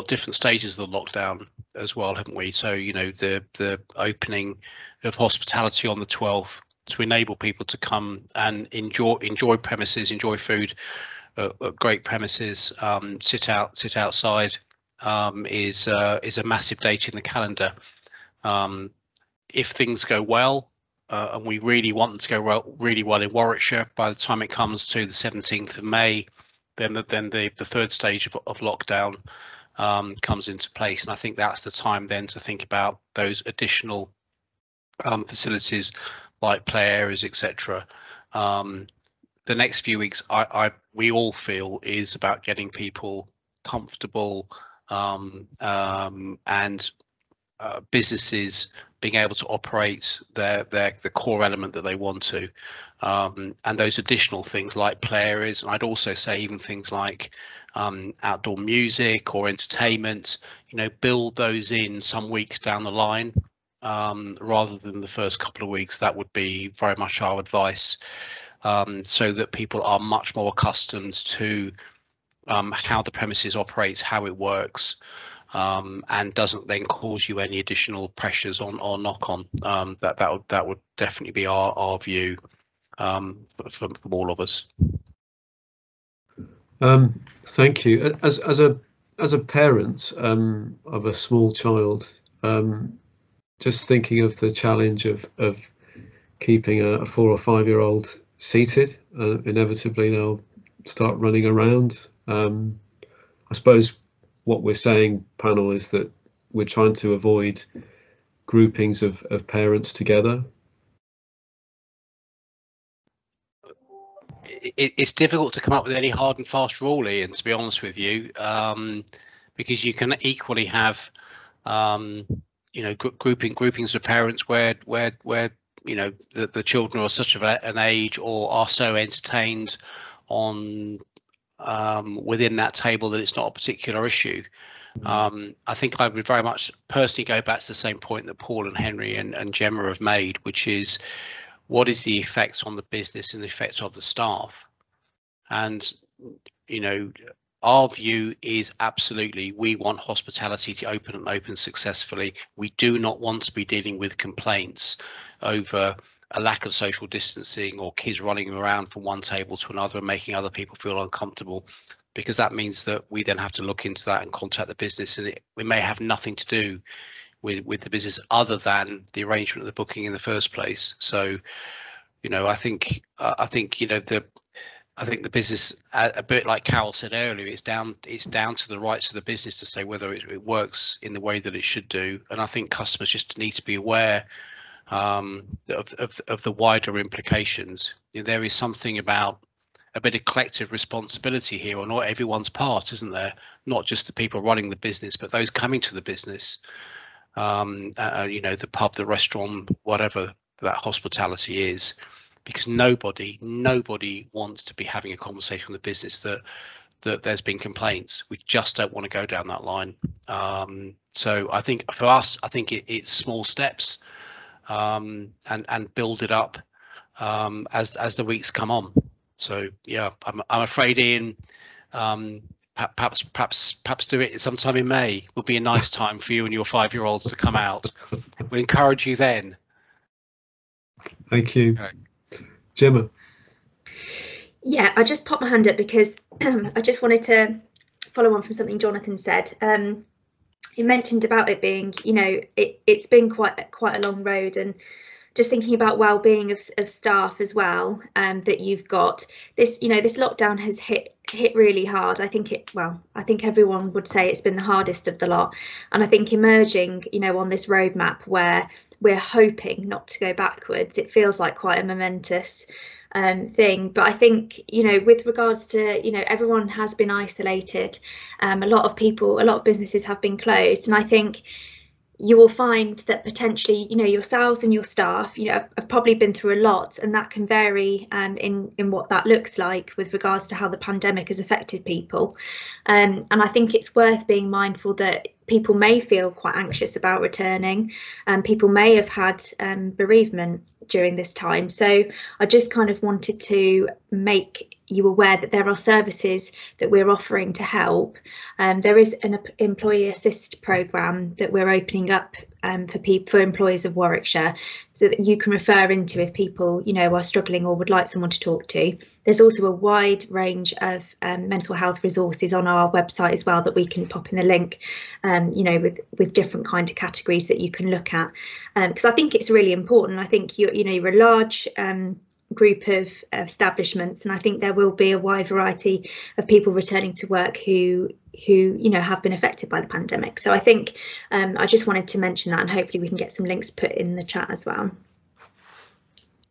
different stages of the lockdown as well, haven't we? So the opening of hospitality on the 12th to enable people to come and enjoy premises, enjoy food, great premises, sit outside is a massive date in the calendar. If things go well, and we really want them to go really well in Warwickshire, by the time it comes to the 17th of May, then the third stage of lockdown comes into place, and I think that's the time then to think about those additional facilities like play areas, etc. The next few weeks, we all feel, is about getting people comfortable and businesses being able to operate the core element that they want to, and those additional things like play areas, and I'd also say even things like outdoor music or entertainment, build those in some weeks down the line rather than the first couple of weeks. That would be very much our advice, so that people are much more accustomed to how the premises operates, how it works, and doesn't then cause you any additional pressures or knock-on. That would definitely be our view from all of us. Thank you. As a parent of a small child, just thinking of the challenge of keeping a 4 or 5 year old seated, inevitably they'll start running around. I suppose what we're saying, panel, is that we're trying to avoid groupings of parents together. It's difficult to come up with any hard and fast rule, Ian, to be honest with you, because you can equally have groupings of parents where the children are such of an age or are so entertained on within that table that it's not a particular issue. I think I would very much personally go back to the same point that Paul and Henry and Gemma have made, which is, what is the effect on the business and the effect of the staff? And our view is absolutely we want hospitality to open and open successfully. We do not want to be dealing with complaints over a lack of social distancing or kids running around from one table to another and making other people feel uncomfortable, because that means that we then have to look into that and contact the business, and we may have nothing to do with the business other than the arrangement of the booking in the first place. So, you know, I think you know, I think the business, a bit like Carol said earlier, it's down to the rights of the business to say whether it works in the way that it should do. And I think customers just need to be aware of the wider implications. There is something about a bit of collective responsibility here on not everyone's part, isn't there? Not just the people running the business, but those coming to the business. You know, the pub, the restaurant, whatever that hospitality is. Because nobody wants to be having a conversation with the business that there's been complaints. We just don't want to go down that line. So I think for us, I think it's small steps, and build it up as the weeks come on. So yeah, I'm afraid, Ian, perhaps do it sometime in May would be a nice time for you and your 5-year-olds to come out. We'll encourage you then. Thank you. Okay. Gemma. Yeah, I just popped my hand up because I just wanted to follow on from something Jonathan said. He mentioned about it being, you know, it's been quite a long road, and just thinking about well-being of staff as well. That you've got this, you know, this lockdown has hit really hard. I think everyone would say it's been the hardest of the lot, and I think emerging, you know, on this roadmap where we're hoping not to go backwards, it feels like quite a momentous thing. But I think, you know, with regards to, you know, everyone has been isolated, a lot of businesses have been closed, and I think you will find that potentially, you know, yourselves and your staff, you know, have probably been through a lot, and that can vary in what that looks like with regards to how the pandemic has affected people. And I think it's worth being mindful that people may feel quite anxious about returning, and people may have had bereavement during this time. So I just kind of wanted to make you aware that there are services that we're offering to help. There is an employee assist programme that we're opening up for employees of Warwickshire, so that you can refer into if people, you know, are struggling or would like someone to talk to. There's also a wide range of mental health resources on our website as well that we can pop in the link, you know, with different kind of categories that you can look at, because I think it's really important. I think you're a large group of establishments, and I think there will be a wide variety of people returning to work who you know have been affected by the pandemic. So I think I just wanted to mention that, and hopefully we can get some links put in the chat as well.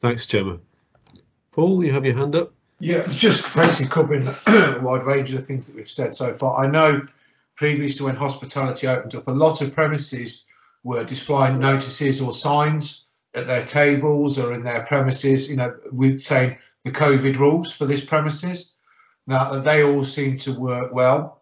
Thanks, Gemma. Paul, you have your hand up. Yeah, just basically covering a wide range of the things that we've said so far. I know previously when hospitality opened up, a lot of premises were displaying notices or signs at their tables or in their premises, you know, with saying the COVID rules for this premises. Now, they all seem to work well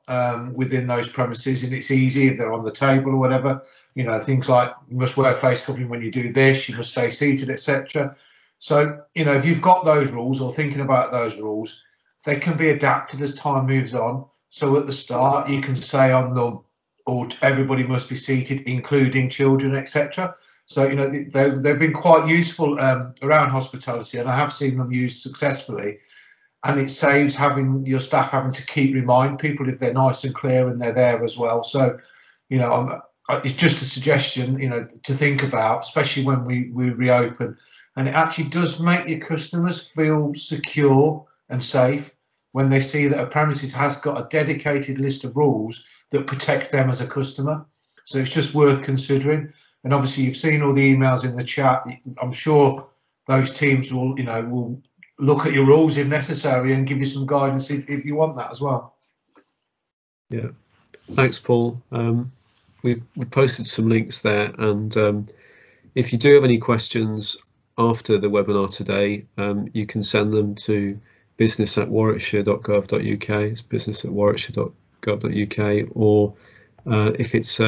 within those premises, and it's easy if they're on the table or whatever. You know, things like you must wear a face covering when you do this, you must stay seated, etc. So, you know, if you've got those rules or thinking about those rules, they can be adapted as time moves on. So at the start, you can say or everybody must be seated, including children, etc. So, you know, they've been quite useful around hospitality, and I have seen them used successfully. And it saves your staff having to remind people if they're nice and clear and they're there as well. So, you know, it's just a suggestion, you know, to think about, especially when we reopen. And it actually does make your customers feel secure and safe when they see that a premises has got a dedicated list of rules that protects them as a customer. So it's just worth considering. And obviously, you've seen all the emails in the chat. I'm sure those teams will look at your rules if necessary and give you some guidance if you want that as well. Yeah, thanks, Paul. We've posted some links there, and if you do have any questions after the webinar today, you can send them to business@warwickshire.gov.uk. It's business@warwickshire.gov.uk, or if it's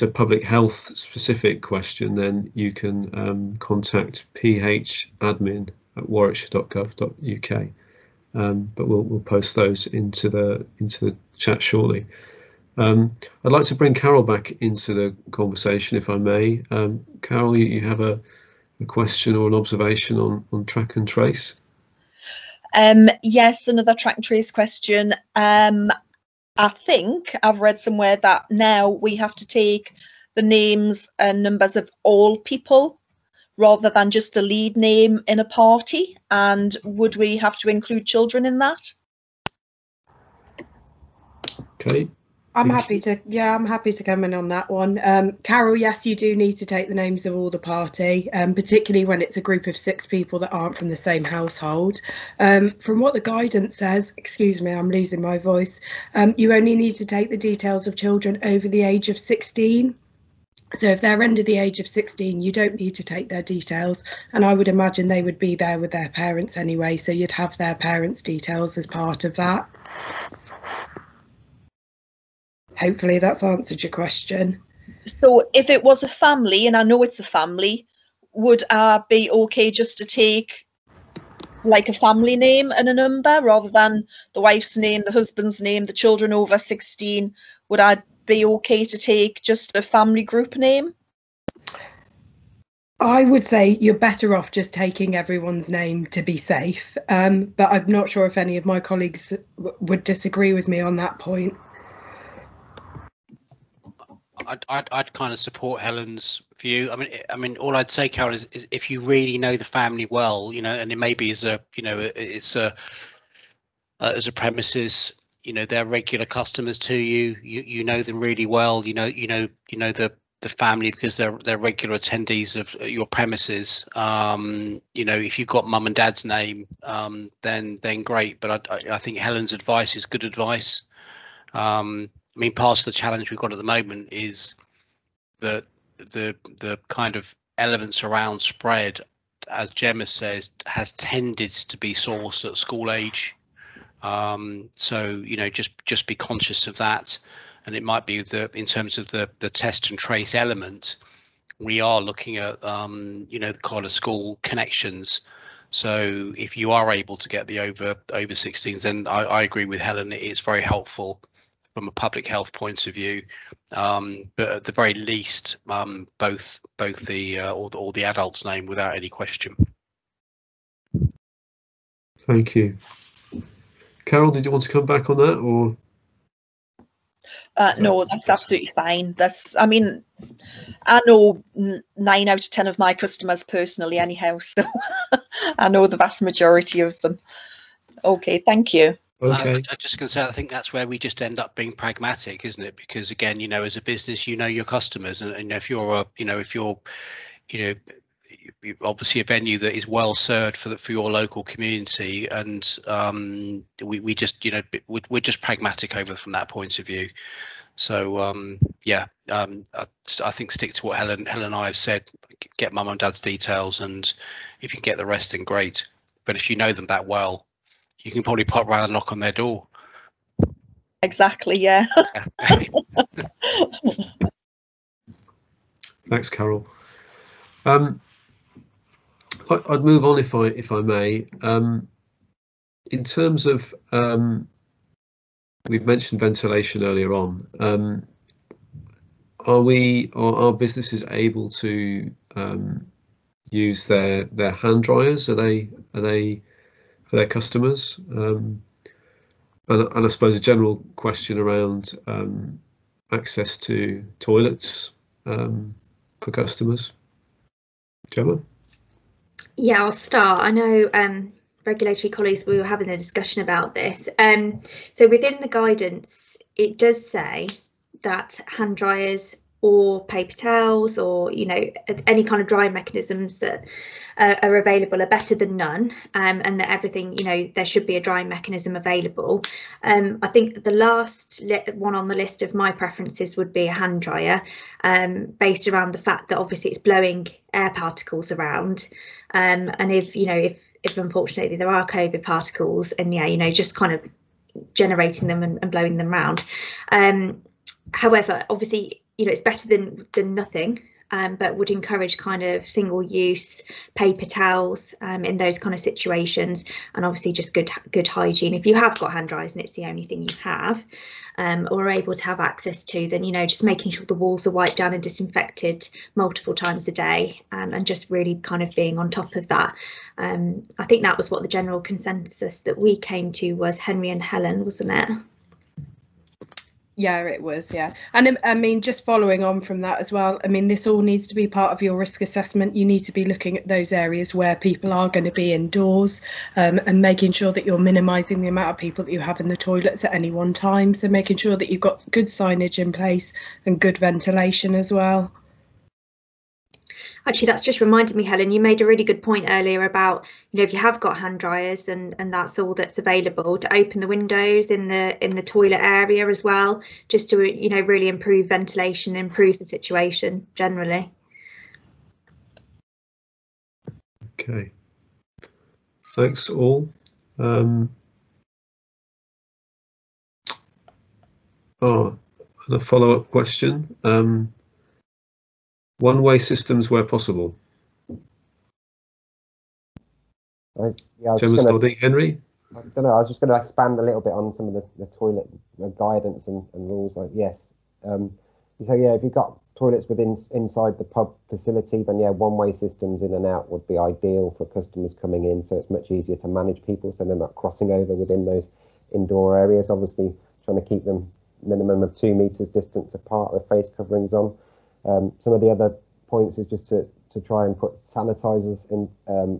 a public health specific question, then you can contact phadmin@warwickshire.gov.uk. but we'll post those into the chat shortly. I'd like to bring Carol back into the conversation, if I may. Carol, you have a question or an observation on track and trace? Yes, another track and trace question. I think I've read somewhere that now we have to take the names and numbers of all people rather than just a lead name in a party. And would we have to include children in that? Okay. I'm happy to come in on that one. Carol, yes, you do need to take the names of all the party, particularly when it's a group of 6 people that aren't from the same household. From what the guidance says, excuse me, I'm losing my voice, you only need to take the details of children over the age of 16. So if they're under the age of 16, you don't need to take their details. And I would imagine they would be there with their parents anyway, so you'd have their parents' details as part of that. Hopefully that's answered your question. So if it was a family, and I know it's a family, would I be okay just to take like a family name and a number rather than the wife's name, the husband's name, the children over 16? Would I be okay to take just a family group name? I would say you're better off just taking everyone's name to be safe, but I'm not sure if any of my colleagues would disagree with me on that point. I'd kind of support Helen's view. I mean, all I'd say, Carol, is if you really know the family well, and it maybe is it's as a premises, they're regular customers to you. You know them really well. You know the family because they're regular attendees of your premises. If you've got mum and dad's name, then great. But I think Helen's advice is good advice. I mean, part of the challenge we've got at the moment is that the kind of elements around spread, as Gemma says, has tended to be sourced at school age. So just be conscious of that. And it might be that in terms of the test and trace element, we are looking at the kind of school connections. So if you are able to get the over 16s, then I agree with Helen. It is very helpful from a public health point of view, but at the very least, both the or the adult's name without any question. Thank you. Carol, did you want to come back on that, or? No, that's absolutely fine. I mean, I know 9 out of 10 of my customers personally anyhow, so I know the vast majority of them. Okay, thank you. Okay. I'm just going to say, I think that's where we just end up being pragmatic, isn't it? Because again, as a business, your customers, and if you're obviously a venue that is well served for your local community, and we just we're just pragmatic over from that point of view. So I think stick to what Helen and I have said. Get mum and dad's details, and if you can get the rest, then great. But if you know them that well, you can probably pop around and knock on their door. Exactly, yeah. Thanks, Carol. I'd move on if I may. In terms of we've mentioned ventilation earlier on. Are our businesses able to use their hand dryers? Are they for their customers? And I suppose a general question around access to toilets for customers. Gemma? Yeah, I'll start. I know regulatory colleagues, we were having a discussion about this. So within the guidance, it does say that hand dryers or paper towels or any kind of drying mechanisms that are available are better than none, and that everything, there should be a drying mechanism available. I think the last one on the list of my preferences would be a hand dryer, based around the fact that obviously it's blowing air particles around, and if unfortunately there are COVID particles in the air, just kind of generating them and blowing them around. However, obviously, it's better than nothing. but would encourage kind of single-use paper towels in those kind of situations, and obviously just good hygiene. If you have got hand dryers and it's the only thing you have, or are able to have access to, then, you know, just making sure the walls are wiped down and disinfected multiple times a day, and just really kind of being on top of that. I think that was what the general consensus that we came to was, Henry and Helen, wasn't it? Yeah, it was, yeah. And I mean, just following on from that as well, I mean, this all needs to be part of your risk assessment. You need to be looking at those areas where people are going to be indoors, and making sure that you're minimising the amount of people that you have in the toilets at any one time. So making sure that you've got good signage in place and good ventilation as well. Actually, that's just reminded me, Helen, you made a really good point earlier about, you know, if you have got hand dryers and that's all that's available, to open the windows in the toilet area as well, just to, you know, really improve ventilation, improve the situation generally. Okay, thanks all. And a follow-up question. One-way systems where possible. Henry? I don't know, I was just going to expand a little bit on some of the toilet guidance and rules. Like, yes, so yeah, if you've got toilets inside the pub facility, then yeah, one-way systems in and out would be ideal for customers coming in, so it's much easier to manage people, so they're not crossing over within those indoor areas. Obviously, trying to keep them minimum of 2 meters distance apart with face coverings on. Some of the other points is just to try and put sanitizers in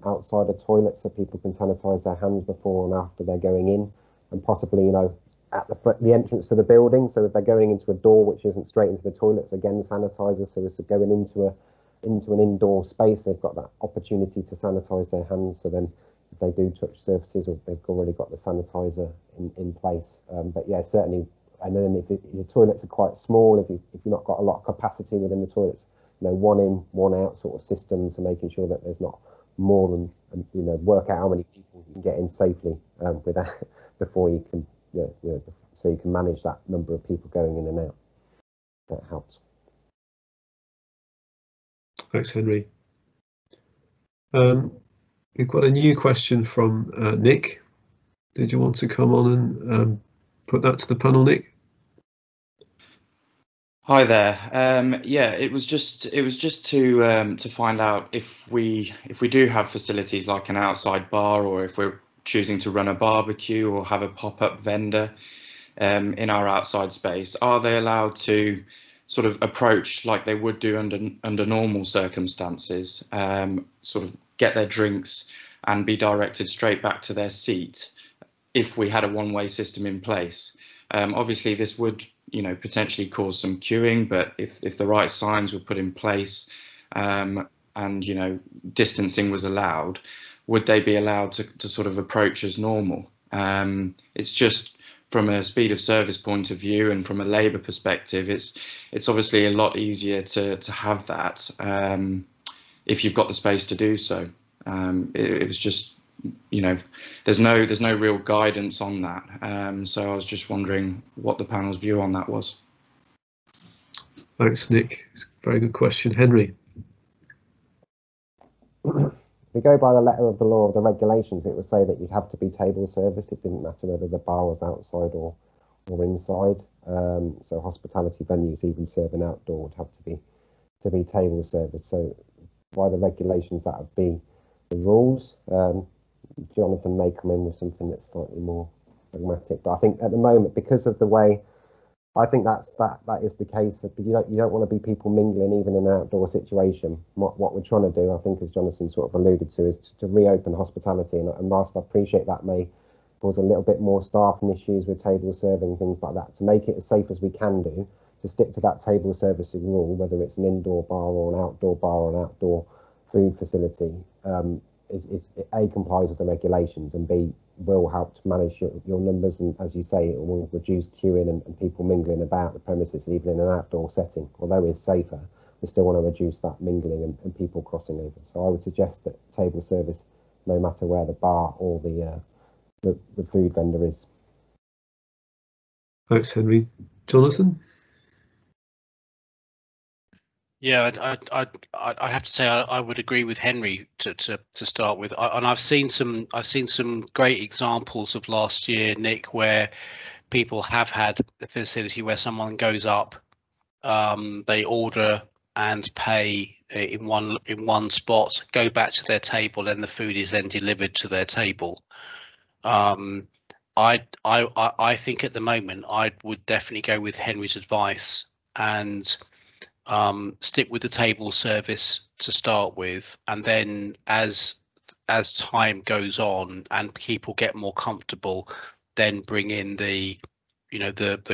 outside the toilet, so people can sanitize their hands before and after they're going in, and possibly, you know, at the entrance to the building. So if they're going into a door which isn't straight into the toilets, again, sanitizer. So it's going into an indoor space, they've got that opportunity to sanitize their hands. So then if they do touch surfaces, or they've already got the sanitizer in place. But yeah, certainly. And then if your toilets are quite small, if you've not got a lot of capacity within the toilets, you know, one in, one out sort of system, so making sure that there's not more than, you know, work out how many people you can get in safely with that before you can, so you can manage that number of people going in and out. That helps. Thanks, Henry. We've got a new question from Nick. Did you want to come on and put that to the panel, Nick? Hi there. Yeah, it was just to find out if we do have facilities like an outside bar, or if we're choosing to run a barbecue or have a pop-up vendor in our outside space, are they allowed to sort of approach like they would do under normal circumstances, sort of get their drinks and be directed straight back to their seat if we had a one-way system in place? Obviously, this would, you know, potentially cause some queuing, but if the right signs were put in place, and, you know, distancing was allowed, would they be allowed to sort of approach as normal? It's just from a speed of service point of view and from a labour perspective, it's obviously a lot easier to have that if you've got the space to do so. It was just, you know, there's no real guidance on that, so I was just wondering what the panel's view on that was. Thanks, Nick. It's a very good question. Henry? If we go by the letter of the law of the regulations, it would say that you'd have to be table service. It didn't matter whether the bar was outside or inside. So hospitality venues, even serving outdoor, would have to be table service. So by the regulations, that would be the rules. Jonathan may come in with something that's slightly more pragmatic, but I think at the moment, because of the way, I think that is the case. But you don't want to be people mingling even in an outdoor situation. What we're trying to do, I think, as Jonathan sort of alluded to, is to reopen hospitality. And whilst I appreciate that may cause a little bit more staffing issues with table serving, things like that, to make it as safe as we can do, to stick to that table servicing rule, whether it's an indoor bar or an outdoor bar or an outdoor food facility, is A, complies with the regulations, and B, will help to manage your numbers, and as you say, it will reduce queuing and people mingling about the premises, even in an outdoor setting. Although it's safer, we still want to reduce that mingling and people crossing over. So I would suggest that table service, no matter where the bar or the food vendor is. Thanks, Henry. Jonathan? Yeah, I'd have to say I would agree with Henry to start with, and I've seen some great examples of last year, Nick, where people have had the facility where someone goes up, they order and pay in one spot, go back to their table, and the food is then delivered to their table. I think at the moment I would definitely go with Henry's advice and stick with the table service to start with, and then as time goes on and people get more comfortable, then bring in the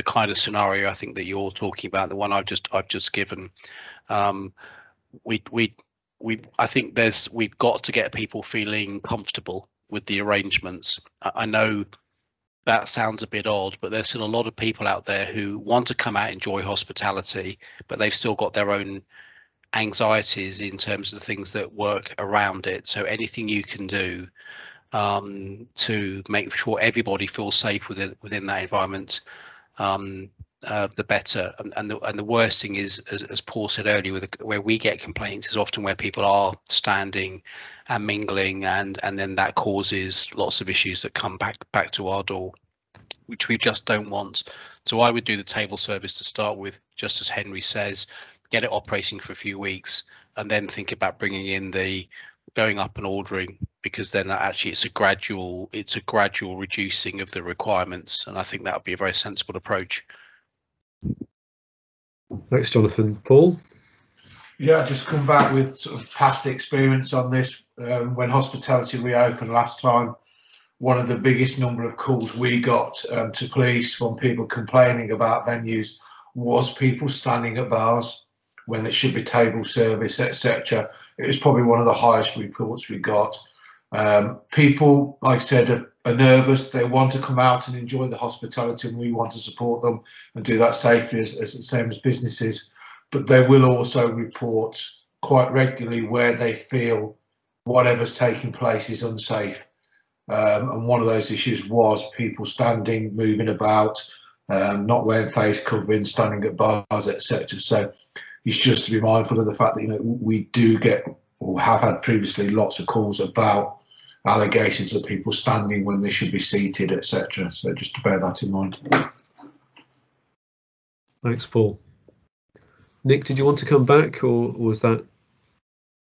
kind of scenario I think that you're talking about, the one I've just given. I think we've got to get people feeling comfortable with the arrangements. I know that sounds a bit odd, but there's still a lot of people out there who want to come out and enjoy hospitality, but they've still got their own anxieties in terms of the things that work around it. So anything you can do to make sure everybody feels safe within that environment, the better. And the worst thing is, as Paul said earlier, where we get complaints is often where people are standing and mingling, and then that causes lots of issues that come back to our door, which we just don't want. So I would do the table service to start with, just as Henry says, get it operating for a few weeks, and then think about bringing in the going up and ordering, because then actually it's a gradual reducing of the requirements, and I think that would be a very sensible approach. Thanks, Jonathan. Paul? Yeah, just come back with sort of past experience on this. When hospitality reopened last time, one of the biggest number of calls we got to police from people complaining about venues was people standing at bars when it should be table service, etc. It was probably one of the highest reports we got. People, like I said, are nervous. They want to come out and enjoy the hospitality, and we want to support them and do that safely as the same as businesses. But they will also report quite regularly where they feel whatever's taking place is unsafe. And one of those issues was people standing, moving about, not wearing face covering, standing at bars, etc. So it's just to be mindful of the fact that we do get, or have had previously, lots of calls about allegations of people standing when they should be seated, etc. So just to bear that in mind. Thanks, Paul. Nick, did you want to come back, or was that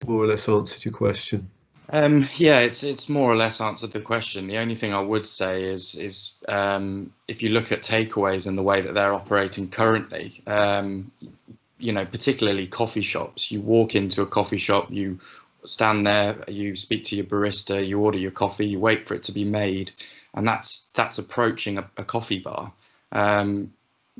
more or less answered your question? Yeah, it's more or less answered the question. The only thing I would say is if you look at takeaways and the way that they're operating currently, particularly coffee shops, you walk into a coffee shop, you stand there, you speak to your barista, you order your coffee, you wait for it to be made, and that's approaching a coffee bar.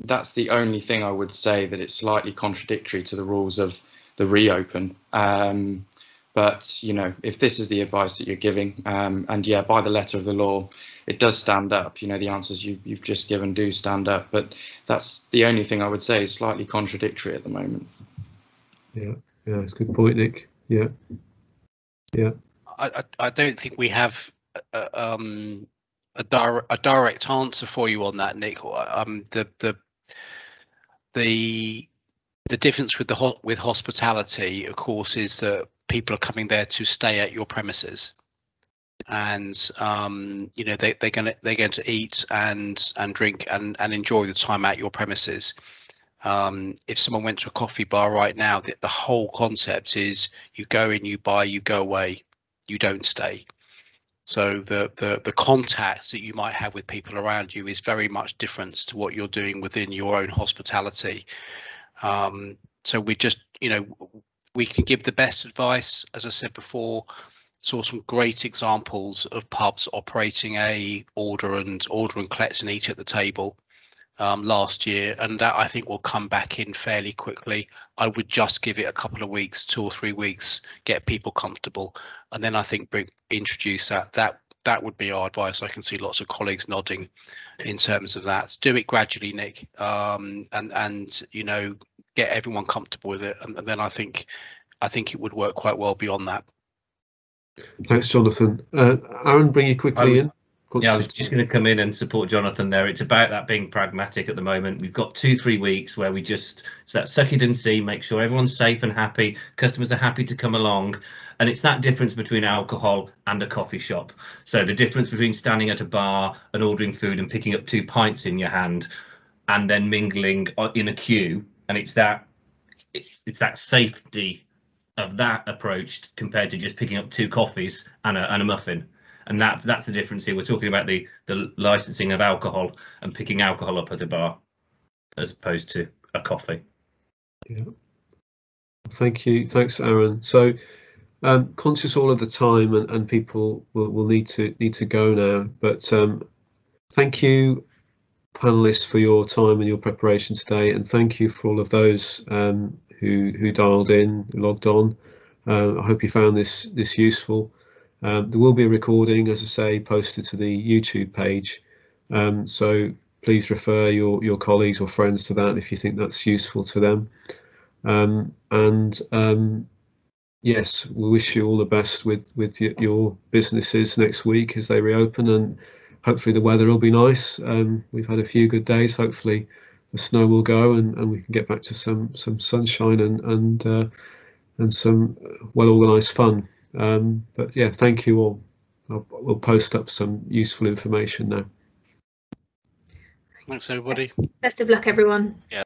That's the only thing I would say that it's slightly contradictory to the rules of the reopen. But if this is the advice that you're giving, and yeah, by the letter of the law, it does stand up. The answers you've just given do stand up. But that's the only thing I would say is slightly contradictory at the moment. Yeah, that's a good point, Nick. Yeah. I don't think we have a direct answer for you on that, Nick. The difference with hospitality, of course, is that people are coming there to stay at your premises, and they're going to eat and drink and enjoy the time at your premises. If someone went to a coffee bar right now, the whole concept is you go in, you buy, you go away, you don't stay. So the contact that you might have with people around you is very much different to what you're doing within your own hospitality. So we just, we can give the best advice. As I said before, saw some great examples of pubs operating a order and collect and eat at the table last year, and that I think will come back in fairly quickly. I would just give it a couple of weeks, 2 or 3 weeks, get people comfortable, and then I think introduce that would be our advice. I can see lots of colleagues nodding in terms of that. Do it gradually, Nick, and get everyone comfortable with it, and then I think it would work quite well beyond that. Thanks, Jonathan. Aaron, bring you quickly in. Yeah, I was just going to come in and support Jonathan there. It's about that being pragmatic at the moment. We've got 2-3 weeks where we just suck it and see, make sure everyone's safe and happy, customers are happy to come along. And it's that difference between alcohol and a coffee shop. So the difference between standing at a bar and ordering food and picking up 2 pints in your hand and then mingling in a queue. And it's that safety of that approach compared to just picking up 2 coffees and a muffin. And that's the difference here. We're talking about the licensing of alcohol and picking alcohol up at a bar as opposed to a coffee. Yeah. Thank you. Thanks, Aaron. So conscious all of the time and people will need to go now. But thank you, panelists, for your time and your preparation today. And thank you for all of those who dialed in, logged on. I hope you found this useful. There will be a recording, as I say, posted to the YouTube page. So please refer your colleagues or friends to that if you think that's useful to them. Yes, we wish you all the best with your businesses next week as they reopen, and hopefully the weather will be nice. We've had a few good days. Hopefully the snow will go and we can get back to some sunshine and some well-organised fun. But yeah, thank you all. We'll post up some useful information now. Thanks, everybody. Best of luck, everyone. Yeah.